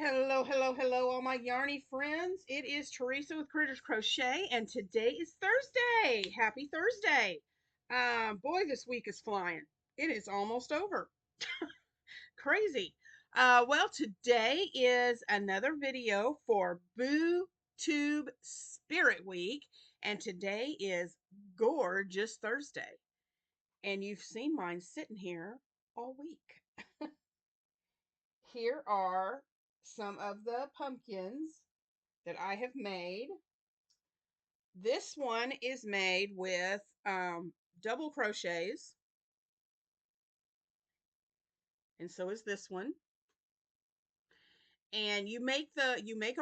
Hello, hello, hello, all my yarny friends. It is Teresa with Critters Crochet, and today is Thursday. Happy Thursday. Boy, this week is flying. It is almost over. Crazy. Well, today is another video for Boo Tube Spirit Week, and today is Gorgeous Thursday. And you've seen mine sitting here all week. Here are some of the pumpkins that I have made. This one is made with double crochets, and so is this one. And you make a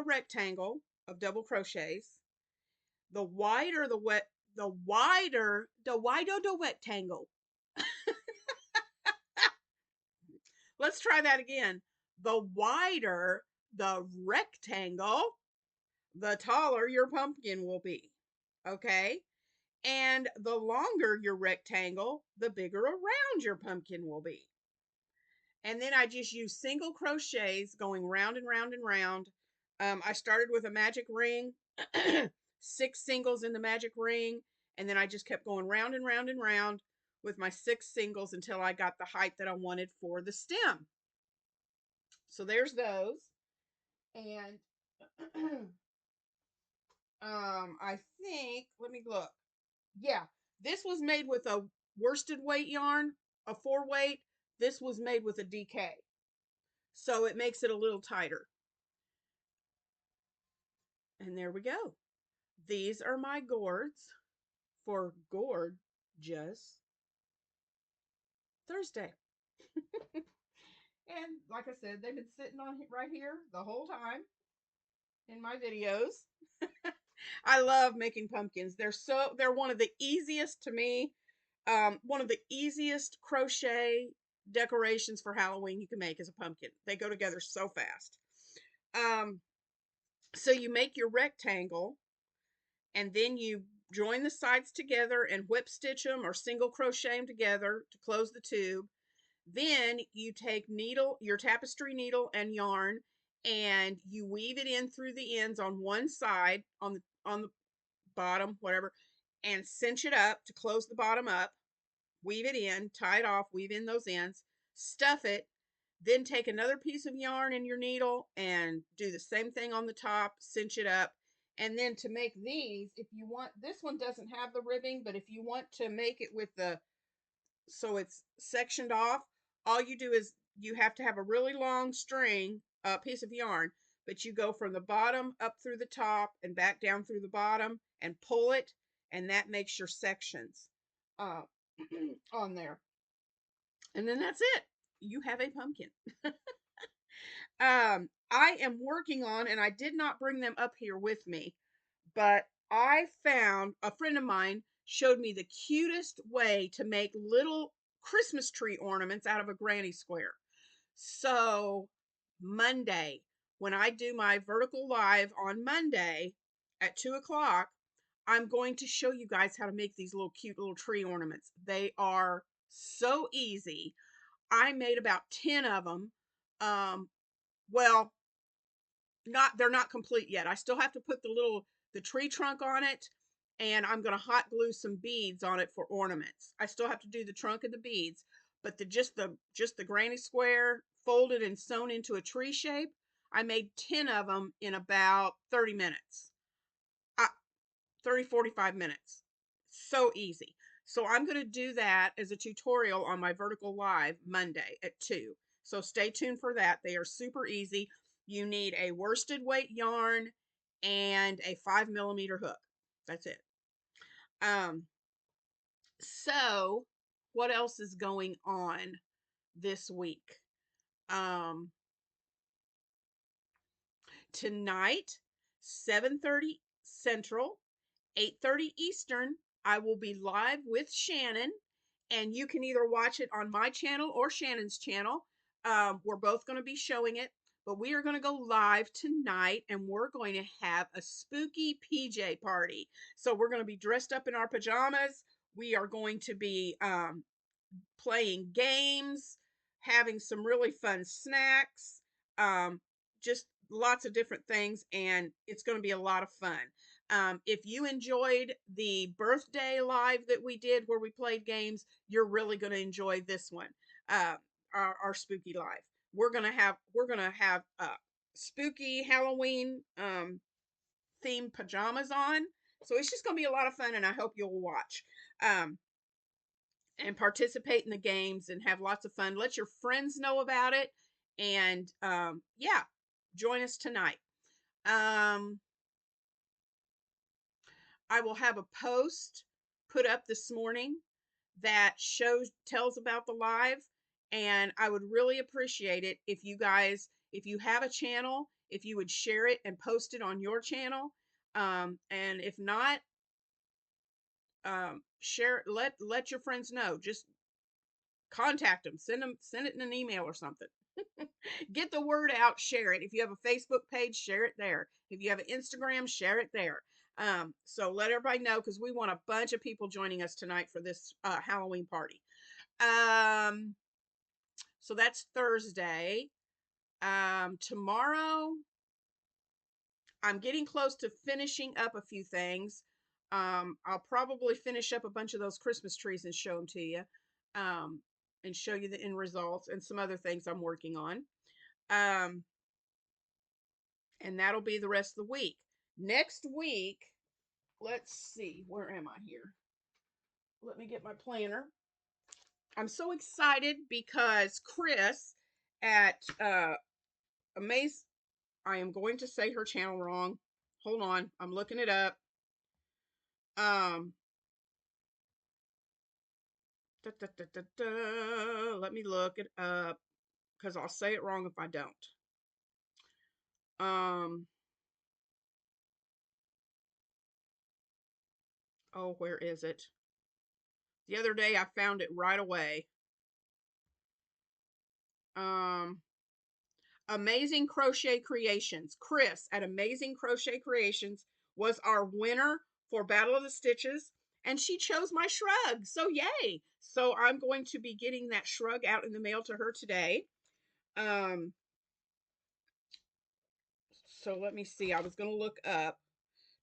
rectangle of double crochets. The wider the rectangle. Let's try that again. The wider the rectangle, the taller your pumpkin will be. Okay? And the longer your rectangle, the bigger around your pumpkin will be. And then I just use single crochets going round and round and round. I started with a magic ring, 6 singles in the magic ring, and then I just kept going round and round and round with my 6 singles until I got the height that I wanted for the stem. So there's those. And I think, let me look. Yeah, this was made with a worsted weight yarn, a 4 weight. This was made with a DK. So it makes it a little tighter. And there we go. These are my gourds for Gourdgeous Thursday. And like I said, they've been sitting on right here the whole time in my videos. I love making pumpkins. They're one of the easiest to me. One of the easiest crochet decorations for Halloween you can make is a pumpkin. They go together so fast. Um, so you make your rectangle, and then you join the sides together and whip stitch them or single crochet them together to close the tube. Then you take your tapestry needle and yarn, and you weave it in through the ends on one side, on the bottom, whatever, and cinch it up to close the bottom up. Weave it in, tie it off, weave in those ends, stuff it, then take another piece of yarn in your needle and do the same thing on the top, cinch it up. And then to make these, if you want, this one doesn't have the ribbing, but if you want to make it with so it's sectioned off, all you do is you have to have a really long string, a piece of yarn, but you go from the bottom up through the top and back down through the bottom and pull it, and that makes your sections uh, on there. And then that's it. You have a pumpkin. I am working on, and I did not bring them up here with me, but I found a friend of mine showed me the cutest way to make little Christmas tree ornaments out of a granny square. So Monday, when I do my vertical live on Monday at 2 o'clock, I'm going to show you guys how to make these little cute little tree ornaments. They are so easy. I made about 10 of them. Well, they're not complete yet. I still have to put the tree trunk on it, and I'm going to hot glue some beads on it for ornaments. I still have to do the trunk and the beads, but just the granny square folded and sewn into a tree shape, I made 10 of them in about 30 minutes. 45 minutes. So easy. So I'm going to do that as a tutorial on my vertical live Monday at 2. So stay tuned for that. They are super easy. You need a worsted weight yarn and a 5mm hook. That's it. So what else is going on this week? Tonight, 7:30 Central, 8:30 Eastern, I will be live with Shannon, and you can either watch it on my channel or Shannon's channel. We're both going to be showing it, but we are going to go live tonight, and we're going to have a spooky PJ party. So we're going to be dressed up in our pajamas. We are going to be playing games, having some really fun snacks. just lots of different things, and it's going to be a lot of fun. If you enjoyed the birthday live that we did where we played games, you're really going to enjoy this one, uh, our spooky live. We're gonna have spooky Halloween themed pajamas on, so it's just gonna be a lot of fun, and I hope you'll watch. Um, and participate in the games and have lots of fun. Let your friends know about it. And yeah, join us tonight. Um, I will have a post put up this morning that tells about the live. And I would really appreciate it if you guys, if you have a channel, if you would share it and post it on your channel. And if not, share, let your friends know. Just contact them, send it in an email or something. Get the word out, share it. If you have a Facebook page, share it there. If you have an Instagram, share it there. So let everybody know, because we want a bunch of people joining us tonight for this Halloween party. So that's Thursday. Tomorrow I'm getting close to finishing up a few things. I'll probably finish up a bunch of those Christmas trees and show them to you. Um, and show you the end results and some other things I'm working on. Um, and that'll be the rest of the week. Next week, let's see, where am I here? Let me get my planner. I'm so excited because Chris at Amaze, I am going to say her channel wrong. Hold on, I'm looking it up. Um, Let me look it up because I'll say it wrong if I don't. Oh, where is it? The other day I found it right away. Amazing Crochet Creations. Chris at Amazing Crochet Creations was our winner for Battle of the Stitches, and she chose my shrug. So yay. So I'm going to be getting that shrug out in the mail to her today. So let me see. I was going to look up.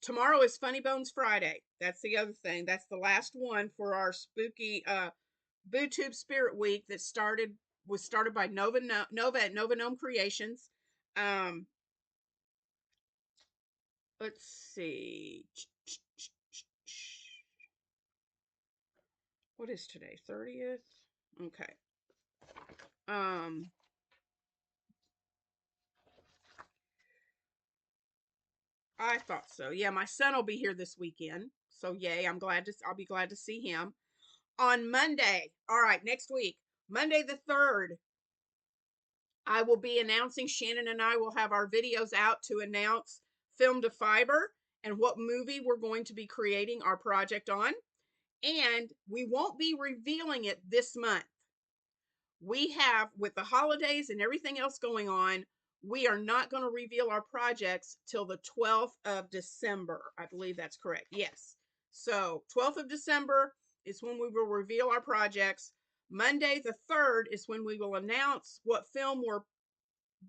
Tomorrow is Funny Bones Friday. That's the other thing. That's the last one for our spooky BooTube Spirit Week that was started by Nova at Nova Gnome Creations. Let's see. What is today? 30th? Okay. I thought so. Yeah, my son will be here this weekend. So yay, I'll be glad to see him. On Monday. All right, next week. Monday the 3rd. I will be announcing, Shannon and I will have our videos out to announce Film to Fiber and what movie we're going to be creating our project on. And we won't be revealing it this month. We have, with the holidays and everything else going on, we are not going to reveal our projects till the 12th of December. I believe that's correct. Yes. So 12th of December is when we will reveal our projects. Monday the 3rd is when we will announce what film we're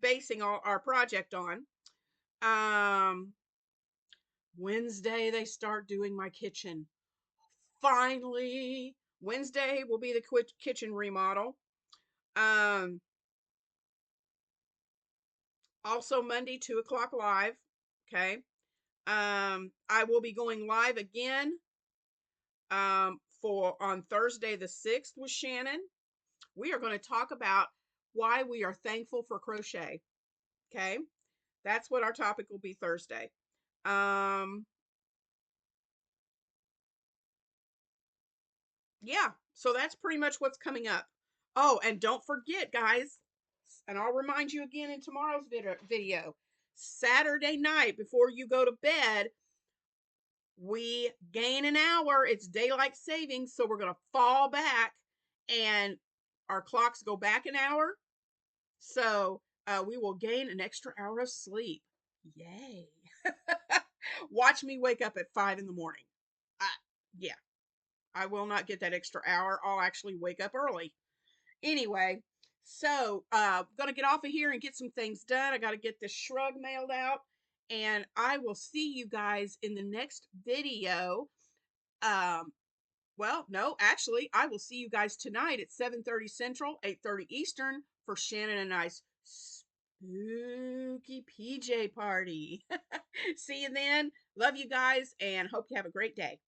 basing our project on. Wednesday they start doing my kitchen. Finally, Wednesday will be the kitchen remodel. Also Monday, 2 o'clock live. Okay. I will be going live again for on Thursday the 6th with Shannon. We are going to talk about why we are thankful for crochet. Okay. That's what our topic will be Thursday. Yeah, so that's pretty much what's coming up. Oh, and don't forget, guys, and I'll remind you again in tomorrow's video, Saturday night before you go to bed, we gain an hour. It's daylight savings, so we're going to fall back and our clocks go back an hour. So we will gain an extra hour of sleep. Yay. Watch me wake up at 5 in the morning. Yeah, I will not get that extra hour. I'll actually wake up early. Anyway, So, gonna get off of here and get some things done. I got to get this shrug mailed out, and I will see you guys in the next video. Um, well, no, actually, I will see you guys tonight at 7:30 Central, 8:30 Eastern for Shannon and I's spooky PJ party. See you then. Love you guys and hope you have a great day.